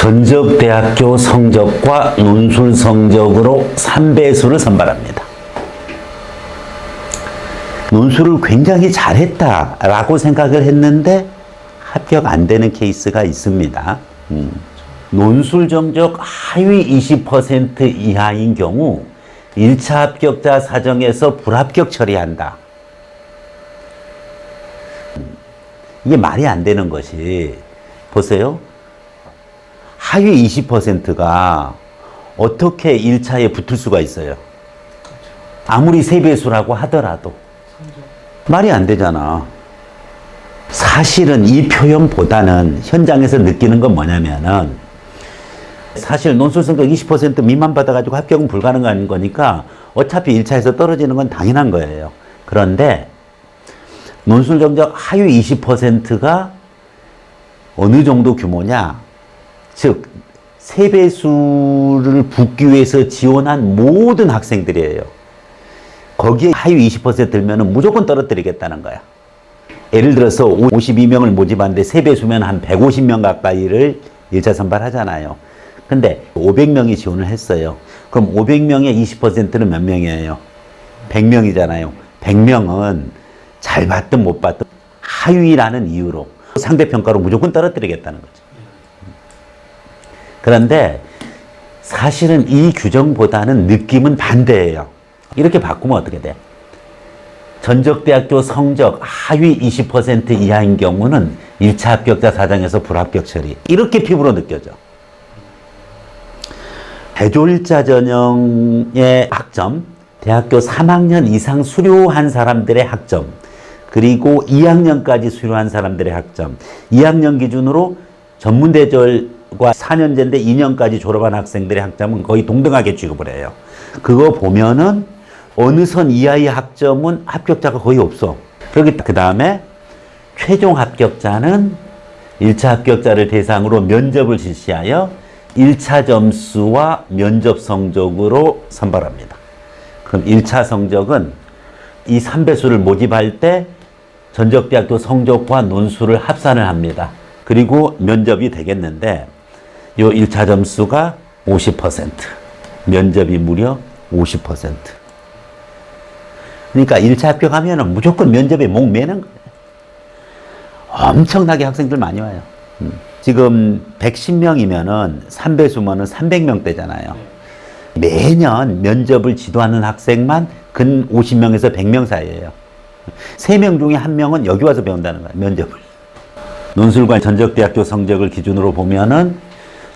전적대학교 성적과 논술 성적으로 3배수를 선발합니다. 논술을 굉장히 잘했다라고 생각을 했는데 합격 안 되는 케이스가 있습니다. 논술 정적 하위 20% 이하인 경우 1차 합격자 사정에서 불합격 처리한다. 이게 말이 안 되는 것이, 보세요. 하위 20%가 어떻게 1차에 붙을 수가 있어요? 아무리 3배수라고 하더라도. 말이 안 되잖아. 사실은 이 표현보다는 현장에서 느끼는 건 뭐냐면은, 사실 논술 성적 20% 미만 받아가지고 합격은 불가능한 거니까 어차피 1차에서 떨어지는 건 당연한 거예요. 그런데 논술 성적 하위 20%가 어느 정도 규모냐? 즉 3배수를 붙기 위해서 지원한 모든 학생들이에요. 거기에 하위 20% 들면은 무조건 떨어뜨리겠다는 거야. 예를 들어서 52명을 모집하는데 3배수면 한 150명 가까이를 1차 선발하잖아요. 근데 500명이 지원을 했어요. 그럼 500명의 20%는 몇 명이에요? 100명이잖아요. 100명은 잘 봤든 못 봤든 하위라는 이유로 상대평가로 무조건 떨어뜨리겠다는 거죠. 그런데 사실은 이 규정보다는 느낌은 반대예요. 이렇게 바꾸면 어떻게 돼? 전적대학교 성적 하위 20% 이하인 경우는 1차 합격자 사정에서 불합격 처리. 이렇게 피부로 느껴져. 대졸자 전형의 학점, 대학교 3학년 이상 수료한 사람들의 학점, 그리고 2학년까지 수료한 사람들의 학점, 2학년 기준으로 전문대졸과 4년제인데 2년까지 졸업한 학생들의 학점은 거의 동등하게 취급을 해요. 그거 보면은 어느 선 이하의 학점은 합격자가 거의 없어. 그 다음에 최종 합격자는 1차 합격자를 대상으로 면접을 실시하여 1차 점수와 면접 성적으로 선발합니다. 그럼 1차 성적은 이 3배수를 모집할 때 전적대학교 성적과 논술을 합산을 합니다. 그리고 면접이 되겠는데 요 1차 점수가 50%, 면접이 무려 50%. 그러니까 1차 합격하면은 무조건 면접에 목 매는 거예요. 엄청나게 학생들 많이 와요. 지금 110명이면은 3배수면은 300명대잖아요. 매년 면접을 지도하는 학생만 근 50명에서 100명 사이예요. 3명 중에 1명은 여기 와서 배운다는 거예요, 면접을. 논술과 전적대학교 성적을 기준으로 보면은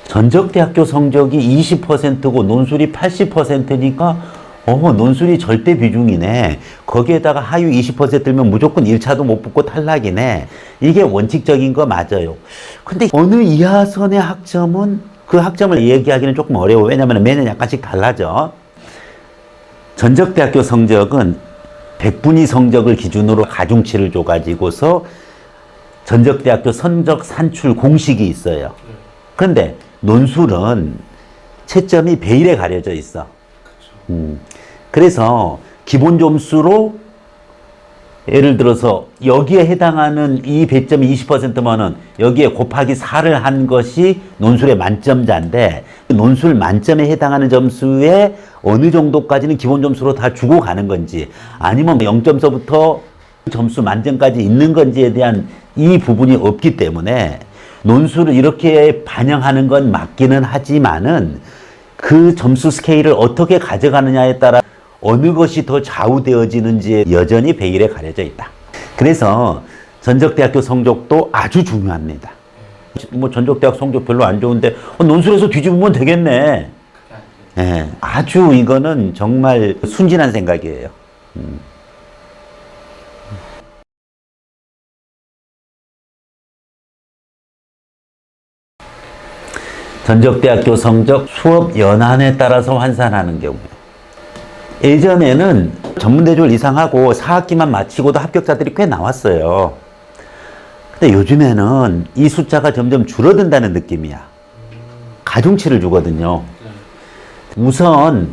전적대학교 성적이 20%고 논술이 80%니까 논술이 절대 비중이네. 거기에다가 하위 20%면 무조건 1차도 못 붙고 탈락이네. 이게 원칙적인 거 맞아요. 근데 어느 이하선의 학점은 그 학점을 얘기하기는 조금 어려워. 왜냐면 매년 약간씩 달라져. 전적대학교 성적은 100분위 성적을 기준으로 가중치를 줘가지고서 전적대학교 성적 산출 공식이 있어요. 그런데 논술은 채점이 배일에 가려져 있어. 그래서 기본 점수로 예를 들어서 여기에 해당하는 이 배점이 20%면은 여기에 곱하기 4를 한 것이 논술의 만점자인데 논술 만점에 해당하는 점수에 어느 정도까지는 기본 점수로 다 주고 가는 건지 아니면 0점서부터 점수 만점까지 있는 건지에 대한 이 부분이 없기 때문에 논술을 이렇게 반영하는 건 맞기는 하지만은 그 점수 스케일을 어떻게 가져가느냐에 따라 어느 것이 더 좌우되어지는지에 여전히 배일에 가려져 있다. 그래서 전적대학교 성적도 아주 중요합니다. 뭐 전적대학 성적 별로 안 좋은데 논술에서 뒤집으면 되겠네. 네, 아주 이거는 정말 순진한 생각이에요. 전적대학교 성적 수업 연한에 따라서 환산하는 경우. 예전에는 전문대졸 이상하고 4학기만 마치고도 합격자들이 꽤 나왔어요. 근데 요즘에는 이 숫자가 점점 줄어든다는 느낌이야. 가중치를 주거든요. 우선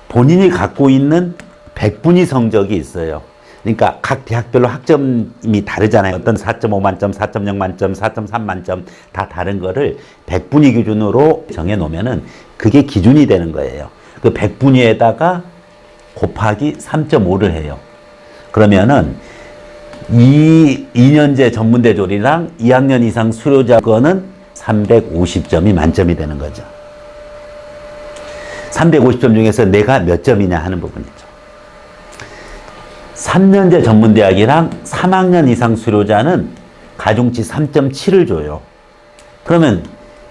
본인이 갖고 있는 100분위 성적이 있어요. 그러니까 각 대학별로 학점이 다르잖아요. 어떤 4.5 만점, 4.0 만점, 4.3 만점 다 다른 거를 100분위 기준으로 정해 놓으면은 그게 기준이 되는 거예요. 그 100분위에다가 곱하기 3.5를 해요. 그러면은 2년제 전문대졸이랑 2학년 이상 수료자 거는 350점이 만점이 되는 거죠. 350점 중에서 내가 몇 점이냐 하는 부분이죠. 3년제 전문대학이랑 3학년 이상 수료자는 가중치 3.7을 줘요. 그러면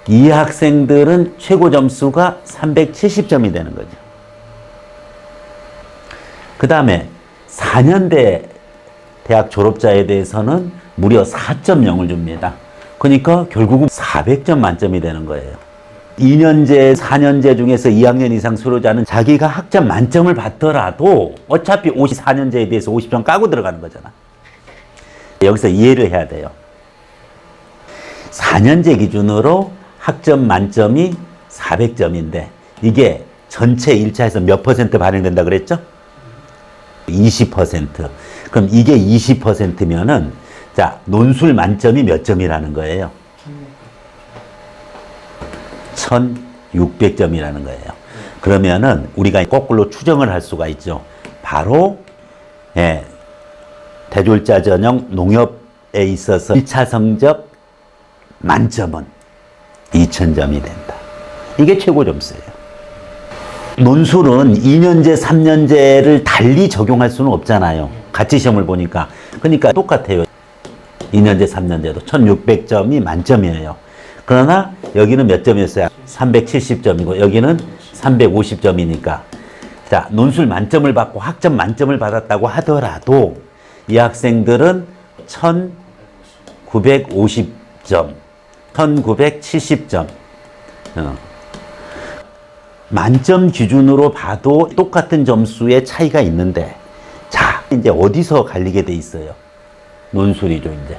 이 학생들은 최고 점수가 370점이 되는 거죠. 그 다음에 4년대 대학 졸업자에 대해서는 무려 4.0을 줍니다. 그러니까 결국은 400점 만점이 되는 거예요. 2년제, 4년제 중에서 2학년 이상 수료자는 자기가 학점 만점을 받더라도 어차피 4년제에 비해서 50점 까고 들어가는 거잖아. 여기서 이해를 해야 돼요. 4년제 기준으로 학점 만점이 400점인데 이게 전체 1차에서 몇 퍼센트 반영된다 그랬죠? 20%. 그럼 이게 20%면은 자, 논술 만점이 몇 점이라는 거예요? 1600점이라는 거예요. 그러면은 우리가 거꾸로 추정을 할 수가 있죠. 바로 대졸자 전형 농협에 있어서 1차 성적 만점은 2000점이 된다. 이게 최고 점수예요. 논술은 2년제, 3년제를 달리 적용할 수는 없잖아요. 같이 시험을 보니까. 그러니까 똑같아요. 2년제, 3년제도 1600점이 만점이에요. 그러나 여기는 몇 점이었어요? 370점이고 여기는 350점이니까 자, 논술 만점을 받고 학점 만점을 받았다고 하더라도 이 학생들은 1950점, 1970점 만점 기준으로 봐도 똑같은 점수의 차이가 있는데 자, 이제 어디서 갈리게 돼 있어요? 논술이죠, 이제.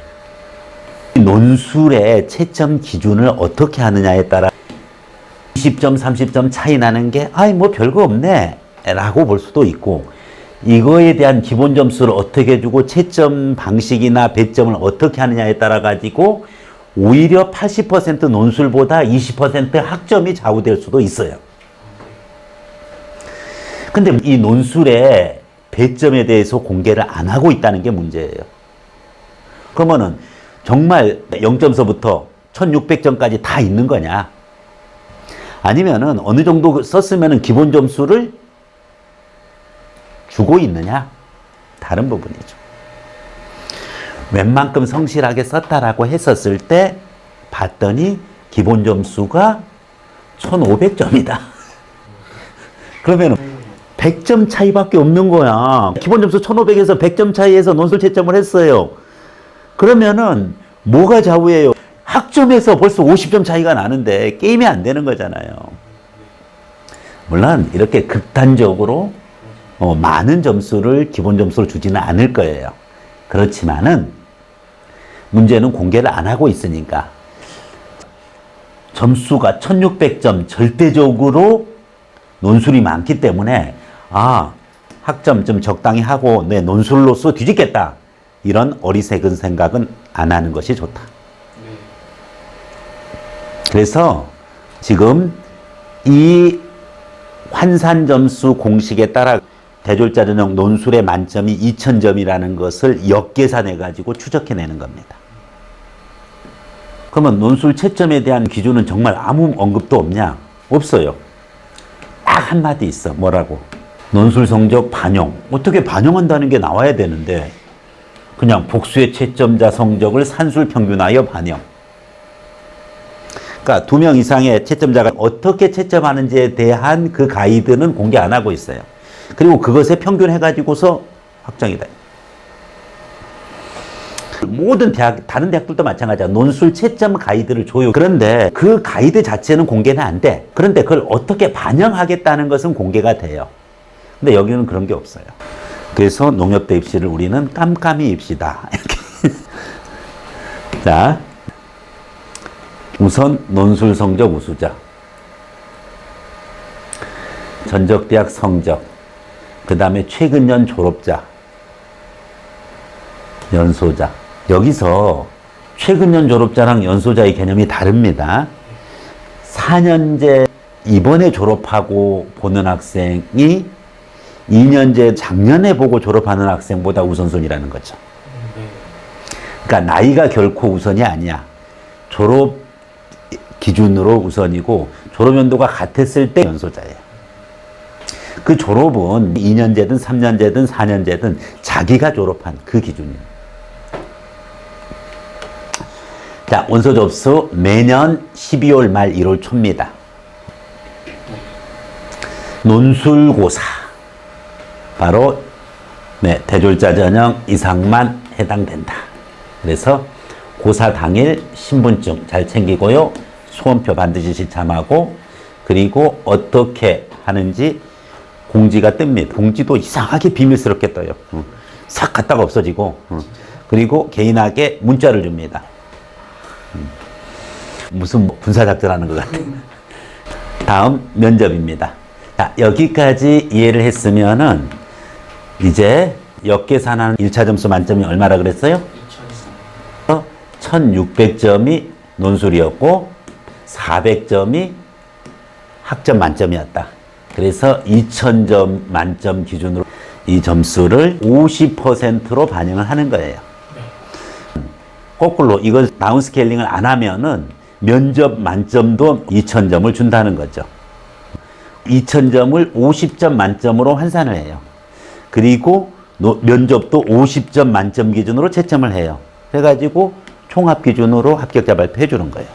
논술의 채점 기준을 어떻게 하느냐에 따라 20점, 30점 차이 나는 게 아이 뭐 별거 없네 라고 볼 수도 있고 이거에 대한 기본 점수를 어떻게 주고 채점 방식이나 배점을 어떻게 하느냐에 따라 가지고 오히려 80% 논술보다 20% 학점이 좌우될 수도 있어요. 근데 이 논술의 배점에 대해서 공개를 안 하고 있다는 게 문제예요. 그러면은 정말 0점서부터 1600점까지 다 있는 거냐? 아니면은 어느 정도 썼으면은 기본 점수를 주고 있느냐? 다른 부분이죠. 웬만큼 성실하게 썼다라고 했었을 때 봤더니 기본 점수가 1500점이다. 그러면은 100점 차이밖에 없는 거야. 기본 점수 1500에서 100점 차이에서 논술 채점을 했어요. 그러면은 뭐가 좌우예요? 학점에서 벌써 50점 차이가 나는데 게임이 안 되는 거잖아요. 물론 이렇게 극단적으로 많은 점수를 기본 점수로 주지는 않을 거예요. 그렇지만은 문제는 공개를 안 하고 있으니까 점수가 1600점 절대적으로 논술이 많기 때문에 아, 학점 좀 적당히 하고 내 논술로서 뒤집겠다. 이런 어리석은 생각은 안 하는 것이 좋다. 그래서 지금 이 환산 점수 공식에 따라 대졸자 전형 논술의 만점이 2000점이라는 것을 역계산해 가지고 추적해내는 겁니다. 그러면 논술 채점에 대한 기준은 정말 아무 언급도 없냐? 없어요. 딱 한마디 있어. 뭐라고? 논술 성적 반영. 어떻게 반영한다는 게 나와야 되는데 그냥 복수의 채점자 성적을 산술 평균하여 반영. 그러니까 2명 이상의 채점자가 어떻게 채점하는지에 대한 그 가이드는 공개 안 하고 있어요. 그리고 그것에 평균해가지고서 확정이 돼. 모든 대학, 다른 대학들도 마찬가지야. 논술 채점 가이드를 줘요. 그런데 그 가이드 자체는 공개는 안 돼. 그런데 그걸 어떻게 반영하겠다는 것은 공개가 돼요. 근데 여기는 그런 게 없어요. 그래서 농협대 입시를 우리는 깜깜이 입시다. 자, 우선 논술 성적 우수자, 전적대학 성적, 그 다음에 최근년 졸업자, 연소자. 여기서 최근년 졸업자랑 연소자의 개념이 다릅니다. 4년제 이번에 졸업하고 보는 학생이 2년제 작년에 보고 졸업하는 학생보다 우선순위라는 거죠. 그러니까 나이가 결코 우선이 아니야. 졸업 기준으로 우선이고 졸업 연도가 같았을 때 연소자예요. 그 졸업은 2년제든 3년제든 4년제든 자기가 졸업한 그 기준이에요. 자, 원서 접수 매년 12월 말 1월 초입니다. 논술고사. 바로 대졸자 전형 이상만 해당된다. 그래서 고사 당일 신분증 잘 챙기고요. 소원표 반드시 지참하고 그리고 어떻게 하는지 공지가 뜹니다. 공지도 이상하게 비밀스럽게 떠요. 싹 갔다가 없어지고 그리고 개인에게 문자를 줍니다. 무슨 군사작전하는 것 같아. 다음 면접입니다. 자, 여기까지 이해를 했으면은 이제 역계산하는 1차 점수 만점이 얼마라 그랬어요? 1600점이 논술이었고 400점이 학점 만점이었다. 그래서 2000점 만점 기준으로 이 점수를 50%로 반영을 하는 거예요. 거꾸로 이걸 다운스케일링을 안 하면은 면접 만점도 2000점을 준다는 거죠. 2000점을 50점 만점으로 환산을 해요. 그리고 면접도 50점 만점 기준으로 채점을 해요. 해가지고 총합 기준으로 합격자 발표해 주는 거예요.